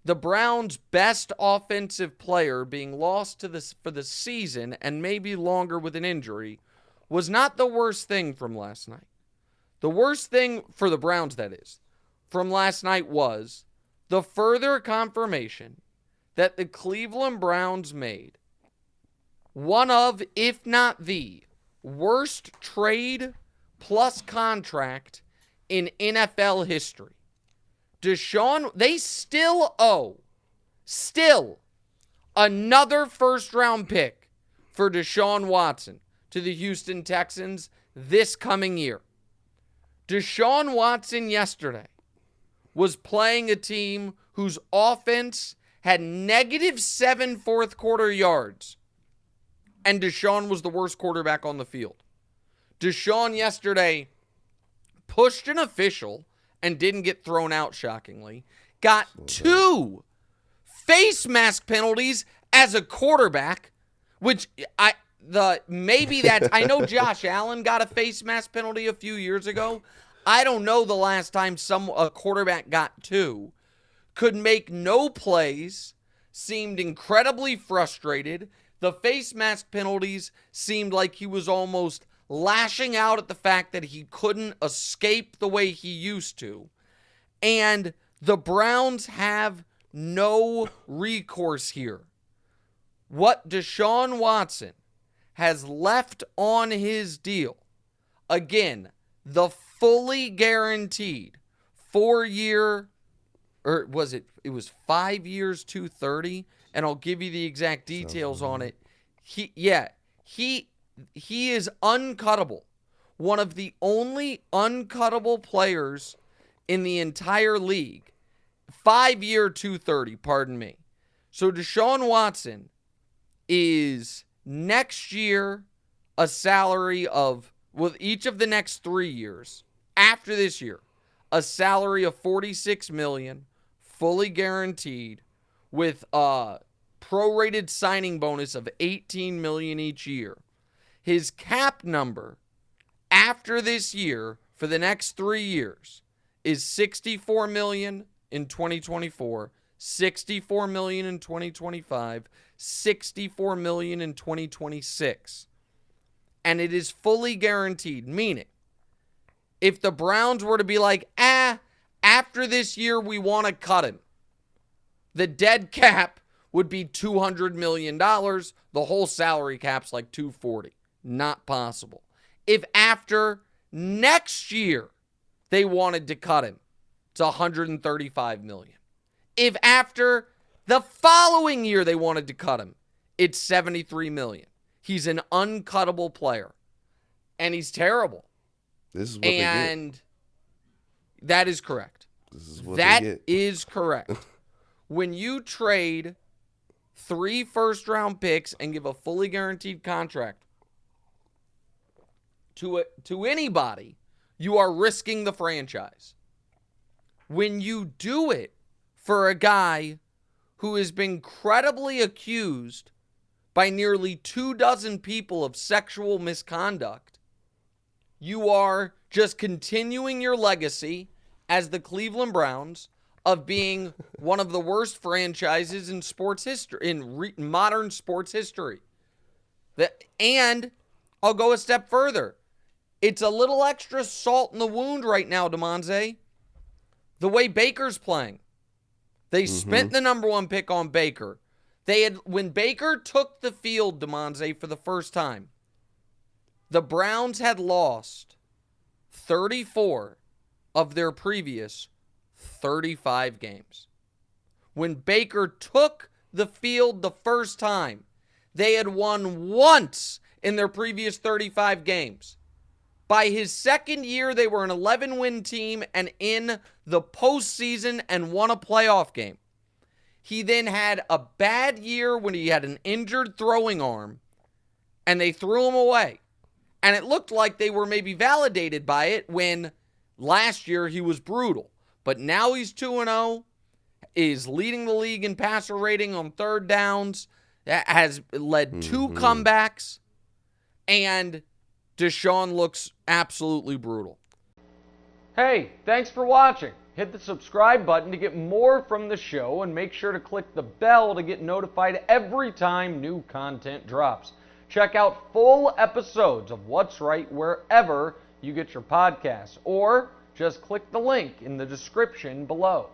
the Browns' best offensive player being lost for the season and maybe longer with an injury was not the worst thing from last night. The worst thing for the Browns, that is, from last night was the further confirmation that the Cleveland Browns made one of, if not the, worst trade plus contract in NFL history. They still owe another first-round pick for Deshaun Watson to the Houston Texans this coming year. Deshaun Watson yesterday was playing a team whose offense had -7 fourth-quarter yards, and Deshaun was the worst quarterback on the field. Deshaun yesterday pushed an official and didn't get thrown out, shockingly. Got 2 face mask penalties as a quarterback, which I know Josh Allen got a face mask penalty a few years ago. I don't know the last time a quarterback got 2. Could make no plays, seemed incredibly frustrated. The face mask penalties seemed like he was almost lashing out at the fact that he couldn't escape the way he used to. And the Browns have no recourse here. What Deshaun Watson has left on his deal, again, the fully guaranteed 4-year, or it was 5 years, 230, and I'll give you the exact details on it. He is uncuttable. One of the only uncuttable players in the entire league. 5-year, 230, pardon me. So Deshaun Watson is next year a salary of, with each of the next 3 years, after this year, a salary of $46 million, fully guaranteed, with a prorated signing bonus of $18 million each year. His cap number after this year for the next 3 years is $64 million in 2024, $64 million in 2025, $64 million in 2026. And it is fully guaranteed, meaning if the Browns were to be like, after this year we want to cut him, the dead cap would be $200 million. The whole salary cap's like $240. Not possible. If after next year they wanted to cut him, it's $135 million. If after the following year they wanted to cut him, it's $73 million. He's an uncuttable player. And he's terrible. This is what they get. And that is correct. This is what that they get. is correct. When you trade 3 first-round picks and give a fully guaranteed contract to anybody, you are risking the franchise. When you do it for a guy who has been credibly accused by nearly 24 people of sexual misconduct, you are just continuing your legacy as the Cleveland Browns of being one of the worst franchises in sports history, in modern sports history. And I'll go a step further. It's a little extra salt in the wound right now, DeMonze. The way Baker's playing. They spent the number 1 pick on Baker. When Baker took the field, DeMonze, for the first time, the Browns had lost 34 of their previous 35 games. When Baker took the field the first time, they had won once in their previous 35 games. By his second year, they were an 11-win team and in the postseason and won a playoff game. He then had a bad year when he had an injured throwing arm, and they threw him away. And it looked like they were maybe validated by it when last year he was brutal. But now he's 2-0, is leading the league in passer rating on third downs, has led 2 comebacks, and Deshaun looks absolutely brutal. Hey, thanks for watching. Hit the subscribe button to get more from the show, and make sure to click the bell to get notified every time new content drops. Check out full episodes of What's Right wherever you get your podcasts, or just click the link in the description below.